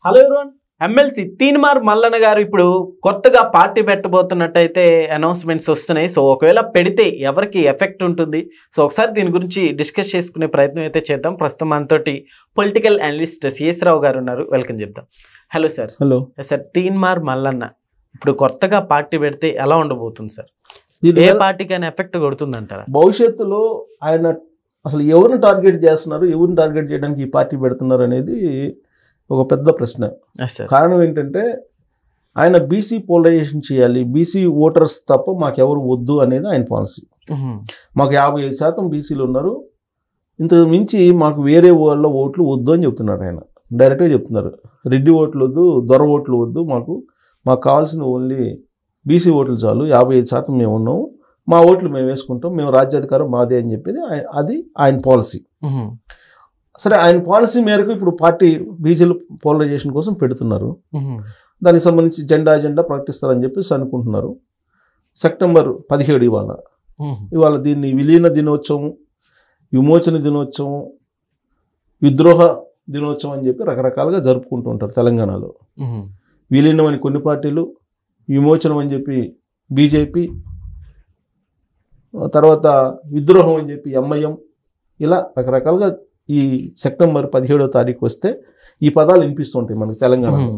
Hello everyone, MLC Teenmar Mallanna గారు ఇప్పుడు కొత్తగా పార్టీ పెట్టబోతున్నట్టయితే అనౌన్స్మెంట్స్ వస్తున్నాయి. సో ఒకవేళ పెడితే ఎవరికి ఎఫెక్ట్ ఉంటుంది? సో ఒకసారి దీని గురించి డిస్కస్ చేసుకునే ప్రయత్నం అయితే చేద్దాం. ప్రస్తుతం మనతోటి పొలిటికల్ అనలిస్ట్ సిఎస్ రావు గారు ఉన్నారు. వెల్కమ్ చెప్దాం. Hello sir. Hello sir, Teenmar Mallanna ఇప్పుడు కొత్తగా పార్టీ పెడితే ఎలా ఉండబోతుంది సార్? ఏ పార్టీకైనా ఎఫెక్ట్ కొడుతుందంటారా? భవిష్యత్తులో ఆయన అసలు ఎవరిని టార్గెట్ చేస్తున్నారు, ఎవరిని టార్గెట్ చేయడానికి ఈ పార్టీ పెడుతున్నారు అనేది ఒక పెద్ద ప్రశ్న. కారణం ఏంటంటే ఆయన బీసీ పోలరైజేషన్ చేయాలి, బీసీ ఓటర్స్ తప్ప మాకెవరు వద్దు అనేది ఆయన పాలసీ. మాకు 55% బీసీలు ఉన్నారు, ఇంతకు మించి మాకు వేరే వాళ్ళ ఓట్లు వద్దు అని చెప్తున్నారు. ఆయన డైరెక్ట్గా చెప్తున్నారు, రెడ్డి ఓట్లు వద్దు, దొర ఓట్లు వద్దు, మాకు కావాల్సిన ఓన్లీ బీసీ ఓట్లు చాలు, 55% మేము ఉన్నాము, మా ఓట్లు మేము వేసుకుంటాం, మేము రాజ్యాధికారం మాదే అని చెప్పేది అది ఆయన పాలసీ. సరే, ఆయన పాలసీ మేరకు ఇప్పుడు పార్టీ బీసీల పోలరైజేషన్ కోసం పెడుతున్నారు. దానికి సంబంధించి అజెండా ప్రకటిస్తారని చెప్పేసి అనుకుంటున్నారు. సెప్టెంబర్ 17 ఇవాళ దీన్ని విలీన దినోత్సవం, విమోచన దినోత్సవం, విద్రోహ దినోత్సవం అని చెప్పి రకరకాలుగా జరుపుకుంటూ ఉంటారు తెలంగాణలో. విలీనం అని కొన్ని పార్టీలు, విమోచనం అని చెప్పి బీజేపీ, తర్వాత విద్రోహం అని చెప్పి ఎంఐఎం, ఇలా రకరకాలుగా ఈ సెప్టెంబర్ 17 వస్తే ఈ పదాలు వినిపిస్తుంటాయి మనకు తెలంగాణలో.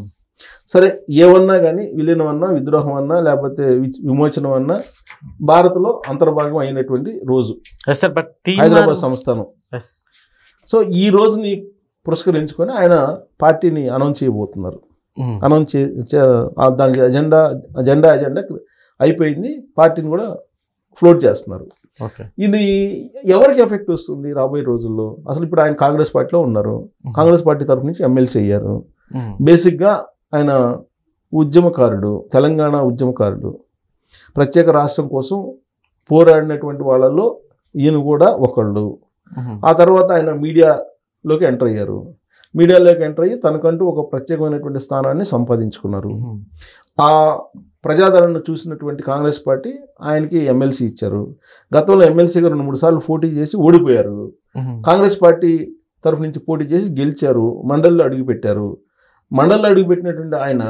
సరే, ఏమన్నా కానీ విలీనం అన్నా, విద్రోహం అన్నా, లేకపోతే విమోచనం అన్నా భారత్లో అంతర్భాగం అయినటువంటి రోజు హైదరాబాద్ సంస్థానం. సో ఈ రోజుని పురస్కరించుకొని ఆయన పార్టీని అనౌన్స్ చేయబోతున్నారు. అనౌన్స్ దానికి అజెండా అయిపోయింది, పార్టీని కూడా ఫ్లోట్ చేస్తున్నారు. ఇది ఎవరికి ఎఫెక్ట్ వస్తుంది రాబోయే రోజుల్లో? అసలు ఇప్పుడు ఆయన కాంగ్రెస్ పార్టీలో ఉన్నారు, కాంగ్రెస్ పార్టీ తరఫు నుంచి ఎమ్మెల్సీ అయ్యారు. బేసిక్గా ఆయన ఉద్యమకారుడు, తెలంగాణ ఉద్యమకారుడు, ప్రత్యేక రాష్ట్రం కోసం పోరాడినటువంటి వాళ్ళల్లో ఈయన కూడా ఒకళ్ళు. ఆ తర్వాత ఆయన మీడియాలోకి ఎంటర్ అయ్యారు. మీడియాలోకి ఎంటర్ అయ్యి తనకంటూ ఒక ప్రత్యేకమైనటువంటి స్థానాన్ని సంపాదించుకున్నారు. ఆ ప్రజాదరణ చూసినటువంటి కాంగ్రెస్ పార్టీ ఆయనకి ఎమ్మెల్సీ ఇచ్చారు. గతంలో ఎమ్మెల్సీగా 2-3 సార్లు పోటీ చేసి ఓడిపోయారు. కాంగ్రెస్ పార్టీ తరఫు నుంచి పోటీ చేసి గెలిచారు, మండలిలో అడుగుపెట్టారు. మండలిలో అడుగుపెట్టినటువంటి ఆయన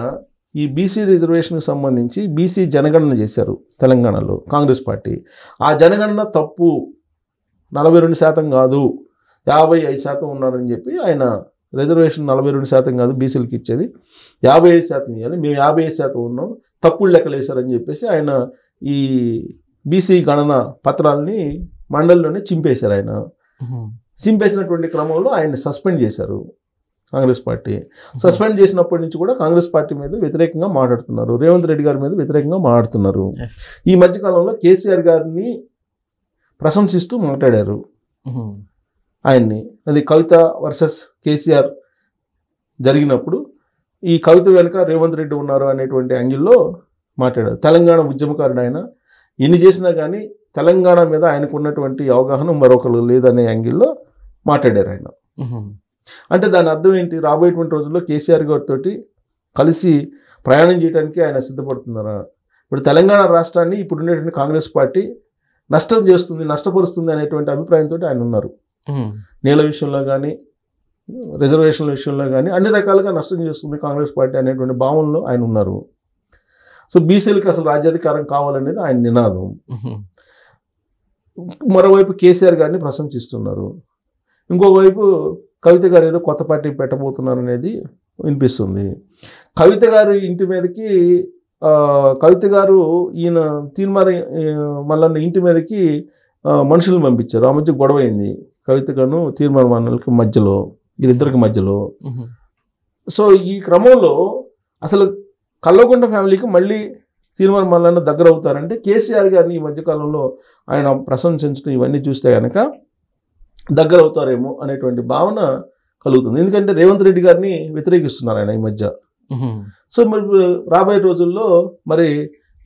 ఈ బీసీ రిజర్వేషన్కి సంబంధించి బీసీ జనగణన చేశారు తెలంగాణలో కాంగ్రెస్ పార్టీ. ఆ జనగణన తప్పు, 42% కాదు, 55% ఉన్నారని చెప్పి ఆయన రిజర్వేషన్ 42% కాదు బీసీలకు ఇచ్చేది, 55% ఇవ్వాలి, మేము 55% ఉన్నాం, తప్పుడు లెక్కలు వేశారని చెప్పేసి ఆయన ఈ బీసీ గణన పత్రాలని మండలిలోనే చింపేశారు. ఆయన చింపేసినటువంటి క్రమంలో ఆయన సస్పెండ్ చేశారు కాంగ్రెస్ పార్టీ. సస్పెండ్ చేసినప్పటి నుంచి కూడా కాంగ్రెస్ పార్టీ మీద వ్యతిరేకంగా మాట్లాడుతున్నారు, రేవంత్ రెడ్డి గారి మీద వ్యతిరేకంగా మాట్లాడుతున్నారు. ఈ మధ్యకాలంలో కేసీఆర్ గారిని ప్రశంసిస్తూ మాట్లాడారు ఆయన్ని. అది కవిత వర్సెస్ కేసీఆర్ జరిగినప్పుడు ఈ కవిత వెనుక రేవంత్ రెడ్డి ఉన్నారు అనేటువంటి యాంగిల్లో మాట్లాడారు. తెలంగాణ ఉద్యమకారుడు ఆయన, ఎన్ని చేసినా కానీ తెలంగాణ మీద ఆయనకు ఉన్నటువంటి అవగాహన మరొకరు లేదనే యాంగిల్లో మాట్లాడారు ఆయన. అంటే దాని అర్థం ఏంటి? రాబోయేటువంటి రోజుల్లో కేసీఆర్ గారితో కలిసి ప్రయాణం చేయడానికి ఆయన సిద్ధపడుతున్నారా? ఇప్పుడు తెలంగాణ రాష్ట్రాన్ని ఇప్పుడు ఉండేటువంటి కాంగ్రెస్ పార్టీ నష్టం చేస్తుంది, నష్టపరుస్తుంది అనేటువంటి అభిప్రాయంతో ఆయన ఉన్నారు. నీళ్ళ విషయంలో కానీ, రిజర్వేషన్ల విషయంలో కానీ అన్ని రకాలుగా నష్టం చేస్తుంది కాంగ్రెస్ పార్టీ అనేటువంటి భావనలో ఆయన ఉన్నారు. సో బీసీలకు అసలు రాజ్యాధికారం కావాలనేది ఆయన నినాదం. మరోవైపు కేసీఆర్ గారిని ప్రశంసిస్తున్నారు, ఇంకొక వైపు కవిత గారు ఏదో కొత్త పార్టీ పెట్టబోతున్నారు అనేది వినిపిస్తుంది. కవిత గారు ఇంటి మీదకి కవిత గారు ఈయన తీన్మార్ మల్లన్న ఇంటి మీదకి మనుషులను పంపించారు. ఆ మధ్య గొడవ అయింది కవితగాను తీన్మార్ మల్లన్నకి మధ్యలో, వీళ్ళిద్దరికి మధ్యలో. సో ఈ క్రమంలో అసలు కల్వకుంట్ల ఫ్యామిలీకి మళ్ళీ తీన్మార్ మల్లన్న దగ్గర అవుతారంటే కేసీఆర్ గారిని ఈ మధ్యకాలంలో ఆయన ప్రశంసించడం ఇవన్నీ చూస్తే కనుక దగ్గర అవుతారేమో అనేటువంటి భావన కలుగుతుంది. ఎందుకంటే రేవంత్ రెడ్డి గారిని వ్యతిరేకిస్తున్నారు ఆయన ఈ మధ్య. సో మరి రాబోయే రోజుల్లో మరి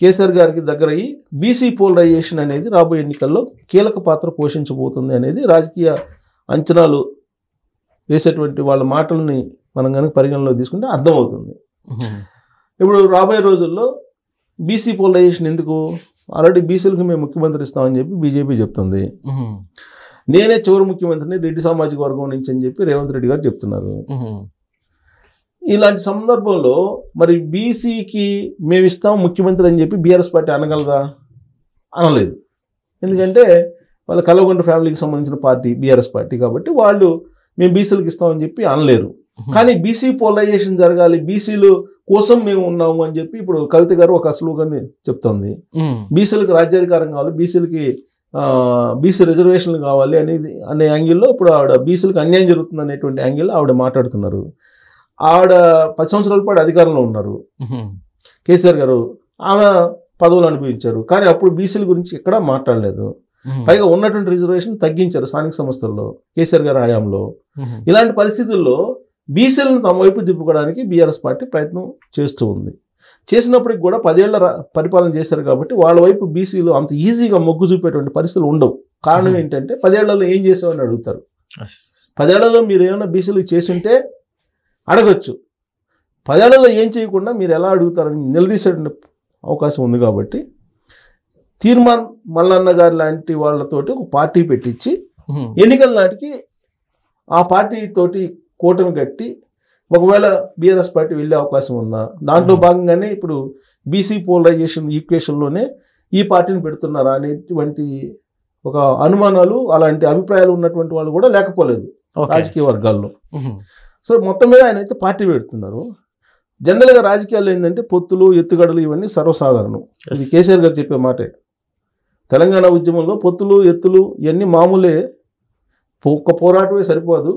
కేసీఆర్ గారికి దగ్గరయ్యి బీసీ పోలరైజేషన్ అనేది రాబోయే ఎన్నికల్లో కీలక పాత్ర పోషించబోతుంది అనేది రాజకీయ అంచనాలు వేసేటువంటి వాళ్ళ మాటల్ని మనం కనుక పరిగణలో తీసుకుంటే అర్థమవుతుంది. ఇప్పుడు రాబోయే రోజుల్లో బీసీ పోలరైజేషన్ ఎందుకు? ఆల్రెడీ బీసీలకు మేము ముఖ్యమంత్రి ఇస్తామని చెప్పి బీజేపీ చెప్తుంది. నేనే చివరి ముఖ్యమంత్రిని రెడ్డి సామాజిక వర్గం నుంచి అని చెప్పి రేవంత్ రెడ్డి గారు చెప్తున్నారు. ఇలాంటి సందర్భంలో మరి బీసీకి మేము ఇస్తాం ముఖ్యమంత్రి అని చెప్పి బీఆర్ఎస్ పార్టీ అనగలదా? అనలేదు. ఎందుకంటే వాళ్ళ కల్వకుంట్ల ఫ్యామిలీకి సంబంధించిన పార్టీ బీఆర్ఎస్ పార్టీ కాబట్టి వాళ్ళు మేము బీసీలకు ఇస్తామని చెప్పి అనలేరు. కానీ బీసీ పోలరైజేషన్ జరగాలి, బీసీలు కోసం మేము ఉన్నాము అని చెప్పి ఇప్పుడు కవిత గారు ఒక స్లోగన్ చెప్తోంది. బీసీలకు రాజ్యాధికారం కావాలి, బీసీలకి బీసీ రిజర్వేషన్లు కావాలి అనే యాంగిల్లో ఇప్పుడు ఆవిడ బీసీలకు అన్యాయం జరుగుతుంది అనేటువంటి యాంగిల్లో ఆవిడ మాట్లాడుతున్నారు. ఆవిడ 10 సంవత్సరాల పాటు అధికారంలో ఉన్నారు కేసీఆర్ గారు, ఆమె పదవులు అనుభవించారు. కానీ అప్పుడు బీసీల గురించి ఎక్కడా మాట్లాడలేదు. పైగా ఉన్నటువంటి రిజర్వేషన్ తగ్గించారు స్థానిక సంస్థల్లో కేసీఆర్ గారి హయాంలో. ఇలాంటి పరిస్థితుల్లో బీసీలను తమ వైపు తిప్పుకోవడానికి బీఆర్ఎస్ పార్టీ ప్రయత్నం చేస్తూ ఉంది. చేసినప్పటికి కూడా 10 ఏళ్ల పరిపాలన చేశారు కాబట్టి వాళ్ళ వైపు బీసీలు అంత ఈజీగా మొగ్గు చూపేటువంటి పరిస్థితులు ఉండవు. కారణం ఏంటంటే 10 ఏళ్లలో ఏం చేసామని అడుగుతారు. 10 ఏళ్లలో మీరు ఏమైనా బీసీలు చేసుంటే అడగచ్చు. 10 ఏళ్లలో ఏం చేయకుండా మీరు ఎలా అడుగుతారని నిలదీసేటువంటి అవకాశం ఉంది. కాబట్టి తీర్మాన్ మల్లన్న గారు లాంటి వాళ్ళతోటి ఒక పార్టీ పెట్టించి ఎన్నికల నాటికి ఆ పార్టీ తోటి కూటమి కట్టి ఒకవేళ బీఆర్ఎస్ పార్టీ వెళ్ళే అవకాశం ఉందా? దాంట్లో భాగంగానే ఇప్పుడు బీసీ పోలరైజేషన్ ఈక్వేషన్లోనే ఈ పార్టీని పెడుతున్నారా అనేటువంటి ఒక అనుమానాలు, అలాంటి అభిప్రాయాలు ఉన్నటువంటి వాళ్ళు కూడా లేకపోలేదు రాజకీయ వర్గాల్లో. సో మొత్తం మీద ఆయన అయితే పార్టీ పెడుతున్నారు. జనరల్గా రాజకీయాల్లో ఏంటంటే పొత్తులు, ఎత్తుగడలు ఇవన్నీ సర్వసాధారణం. ఇది కేసీఆర్ గారు చెప్పే మాటే. తెలంగాణ ఉద్యమంలో పొత్తులు, ఎత్తులు ఇవన్నీ మామూలే, ఒక్క పోరాటమే సరిపోదు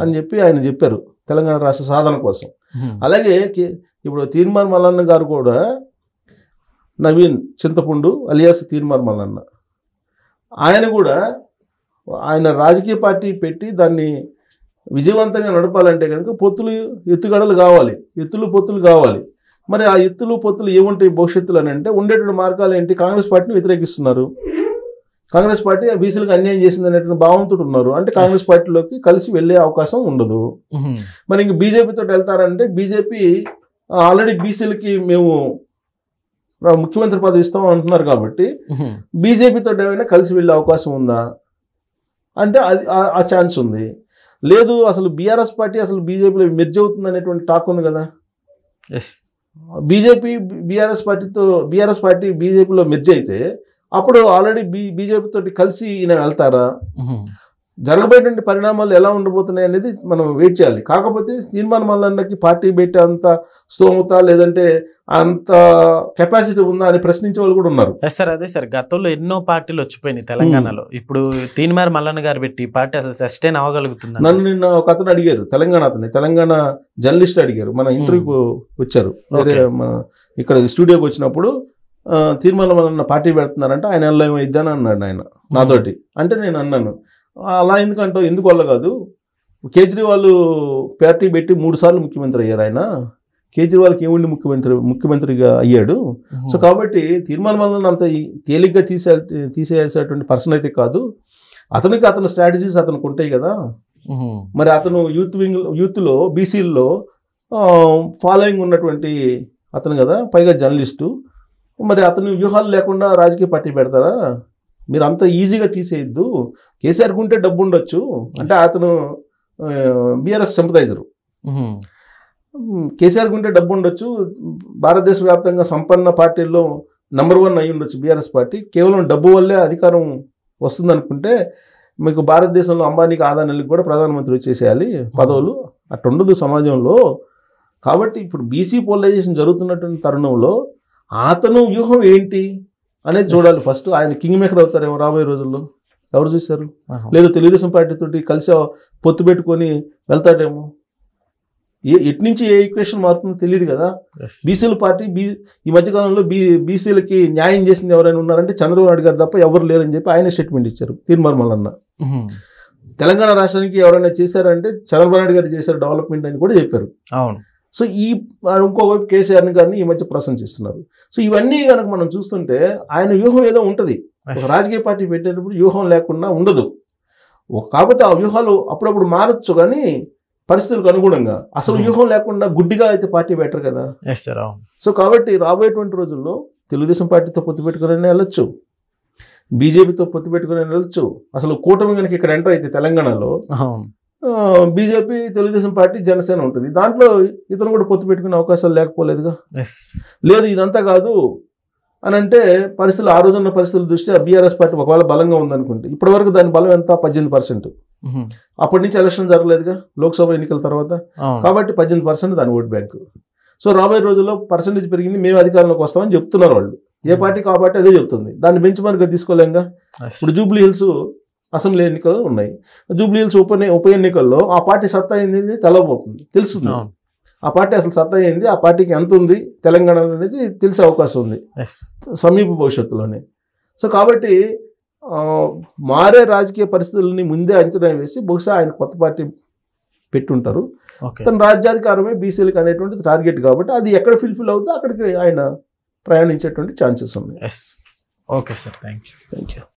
అని చెప్పి ఆయన చెప్పారు తెలంగాణ రాష్ట్ర సాధన కోసం. అలాగే ఇప్పుడు తీర్మాన్ మల్లన్న గారు కూడా నవీన్ చింతపుండు అలియాస్ తీర్మాన్ మల్లన్న, ఆయన కూడా ఆయన రాజకీయ పార్టీ పెట్టి దాన్ని విజయవంతంగా నడపాలంటే కనుక పొత్తులు ఎత్తుగడలు కావాలి, ఎత్తులు పొత్తులు కావాలి. మరి ఆ ఎత్తులు పొత్తులు ఏముంటాయి భవిష్యత్తులు అని అంటే ఉండేటువంటి మార్గాలు ఏంటి? కాంగ్రెస్ పార్టీని వ్యతిరేకిస్తున్నారు, కాంగ్రెస్ పార్టీ బీసీలకు అన్యాయం చేసింది అనేటువంటి భావంతో ఉన్నారు. అంటే కాంగ్రెస్ పార్టీలోకి కలిసి వెళ్ళే అవకాశం ఉండదు. మరి ఇంక బీజేపీతో వెళ్తారంటే బీజేపీ ఆల్రెడీ బీసీలకి మేము ముఖ్యమంత్రి పదవి ఇస్తాం అంటున్నారు కాబట్టి బీజేపీతో ఏమైనా కలిసి వెళ్ళే అవకాశం ఉందా అంటే అది ఆ ఛాన్స్ ఉంది. లేదు అసలు బీఆర్ఎస్ పార్టీ అసలు బీజేపీలో మెర్జ్ అవుతుంది అనేటువంటి టాక్ ఉంది కదా. బీజేపీ బీఆర్ఎస్ పార్టీ బీజేపీలో మెర్జ్ అయితే అప్పుడు ఆల్రెడీ బీజేపీతో కలిసి ఈయన వెళ్తారా? జరగబోయేటువంటి పరిణామాలు ఎలా ఉండబోతున్నాయి అనేది మనం వెయిట్ చేయాలి. కాకపోతే తీర్మాన్ మల్లన్నకి పార్టీ పెట్టే అంత స్తోమత లేదంటే అంత కెపాసిటీ ఉందా అని ప్రశ్నించే వాళ్ళు కూడా ఉన్నారు. సార్ అదే సార్, గతంలో ఎన్నో పార్టీలు వచ్చిపోయినాయి తెలంగాణలో. ఇప్పుడు తీర్మాన్ మల్లన్న గారు పెట్టి పార్టీ అసలు సస్టైన్ అవ్వగలుగుతుంది? నన్ను నిన్న ఒక అతను అడిగారు, తెలంగాణ జర్నలిస్ట్ అడిగారు, మన ఇంటర్వ్యూకి వచ్చారు, ఇక్కడ స్టూడియోకి వచ్చినప్పుడు తీర్మానం మల్లన్న పార్టీ పెడుతున్నారంటే ఆయన ఎలా ఇద్దాని అన్నాడు ఆయన నాతోటి. అంటే నేను అన్నాను అలా ఎందుకంటావు, ఎందుకు వల్ల కాదు, కేజ్రీవాల్ పార్టీ పెట్టి 3 సార్లు ముఖ్యమంత్రి అయ్యారు. ఆయన కేజ్రీవాల్కి ఏముండి ముఖ్యమంత్రిగా అయ్యాడు. సో కాబట్టి తీర్మానం మల్లన్న అంత తేలిగ్గా తీసేయాల్సినటువంటి పర్సన్ అయితే కాదు. అతని స్ట్రాటజీస్ అతనికి ఉంటాయి కదా. మరి అతను యూత్లో బీసీల్లో ఫాలోయింగ్ ఉన్నటువంటి అతను కదా, పైగా జర్నలిస్టు. మరి అతను వ్యూహాలు లేకుండా రాజకీయ పార్టీ పెడతారా? మీరు అంత ఈజీగా తీసేయద్దు. కేసీఆర్కి ఉంటే డబ్బు ఉండొచ్చు అంటే అతను బీఆర్ఎస్ సింపథైజరు. కేసీఆర్కి ఉంటే డబ్బు ఉండొచ్చు, భారతదేశ వ్యాప్తంగా సంపన్న పార్టీల్లో నెంబర్ 1 అయి ఉండొచ్చు బీఆర్ఎస్ పార్టీ. కేవలం డబ్బు వల్లే అధికారం వస్తుంది అనుకుంటే మీకు భారతదేశంలో అంబానీకి ఆదానికి కూడా ప్రధానమంత్రి వచ్చేసేయాలి పదవులు, అట్టుండదు సమాజంలో. కాబట్టి ఇప్పుడు బీసీ పోలరైజేషన్ జరుగుతున్నటువంటి తరుణంలో అతను వ్యూహం ఏంటి అనేది చూడాలి. ఫస్ట్ ఆయన కింగ్ మేకర్ అవుతారేమో రాబోయే రోజుల్లో, ఎవరు చూశారు? లేదు తెలుగుదేశం పార్టీతోటి కలిసి పొత్తు పెట్టుకొని వెళ్తాడేమో. ఎటు నుంచి ఏ ఈక్వేషన్ మారుతుందో తెలియదు కదా. బీసీల పార్టీ ఈ మధ్యకాలంలో బీసీలకి న్యాయం చేసింది ఎవరైనా ఉన్నారంటే చంద్రబాబు నాయుడు గారు తప్ప ఎవరు లేరని చెప్పి ఆయన స్టేట్మెంట్ ఇచ్చారు తీర్మాన్ మల్లన్న. తెలంగాణ రాష్ట్రానికి ఎవరైనా చేశారంటే చంద్రబాబు నాయుడు గారు చేశారు డెవలప్మెంట్ అని కూడా చెప్పారు. అవును. సో ఇంకోవైపు కేసీఆర్ గారిని ఈ మధ్య ప్రశంసిస్తున్నారు. సో ఇవన్నీ కనుక మనం చూస్తుంటే ఆయన వ్యూహం ఏదో ఉంటుంది. ఒక రాజకీయ పార్టీ పెట్టేటప్పుడు వ్యూహం లేకుండా ఉండదు. కాకపోతే ఆ వ్యూహాలు అప్పుడప్పుడు మారచ్చు కానీ పరిస్థితులకు అనుగుణంగా. అసలు వ్యూహం లేకుండా గుడ్డిగా అయితే పార్టీ బెటర్ కదా. సో కాబట్టి రాబోయేటువంటి రోజుల్లో తెలుగుదేశం పార్టీతో పొత్తు పెట్టుకుని వెళ్ళొచ్చు, బీజేపీతో పొత్తు పెట్టుకుని వెళ్ళొచ్చు. అసలు కూటమి కనుక ఇక్కడ ఎంటర్ అయితే తెలంగాణలో బీజేపీ, తెలుగుదేశం పార్టీ, జనసేన ఉంటుంది. దాంట్లో ఇతను కూడా పొత్తు పెట్టుకునే అవకాశాలు లేకపోలేదుగా. లేదు ఇదంతా కాదు అని అంటే పరిస్థితులు, ఆ రోజున్న పరిస్థితుల దృష్ట్యా బీఆర్ఎస్ పార్టీ ఒకవేళ బలంగా ఉందనుకుంటే, ఇప్పటి వరకు దాని బలం ఎంత? 18%. అప్పటి నుంచి ఎలక్షన్ జరగలేదుగా లోక్సభ ఎన్నికల తర్వాత. కాబట్టి 18% దాని ఓట్ బ్యాంకు. సో రాబోయే రోజుల్లో పర్సెంటేజ్ పెరిగింది, మేము అధికారంలోకి వస్తామని చెప్తున్నారు వాళ్ళు. ఏ పార్టీ ఆ పార్టీ అదే చెప్తుంది. దాన్ని బెంచ్ మార్క్గా తీసుకోలేంగా. ఇప్పుడు జూబ్లీ హిల్స్ అసెంబ్లీ ఎన్నికలు ఉన్నాయి. జూబ్లీ హిల్స్ ఉప ఎన్నికల్లో ఆ పార్టీ సత్తా ఏంది తెలవబోతుంది, తెలుస్తుంది. ఆ పార్టీ అసలు సత్తా ఏంది, ఆ పార్టీకి ఎంత ఉంది తెలంగాణలో అనేది తెలిసే అవకాశం ఉంది సమీప భవిష్యత్తులోనే. సో కాబట్టి మారే రాజకీయ పరిస్థితులని ముందే అంచనా వేసి బహుశా ఆయన కొత్త పార్టీ పెట్టుంటారు. తన రాజ్యాధికారమే బీసీలకు అనేటువంటి టార్గెట్ కాబట్టి అది ఎక్కడ ఫుల్ఫిల్ అవుతుందో అక్కడికి ఆయన ప్రయాణించేటువంటి ఛాన్సెస్ ఉన్నాయి. Okay sir, thank you.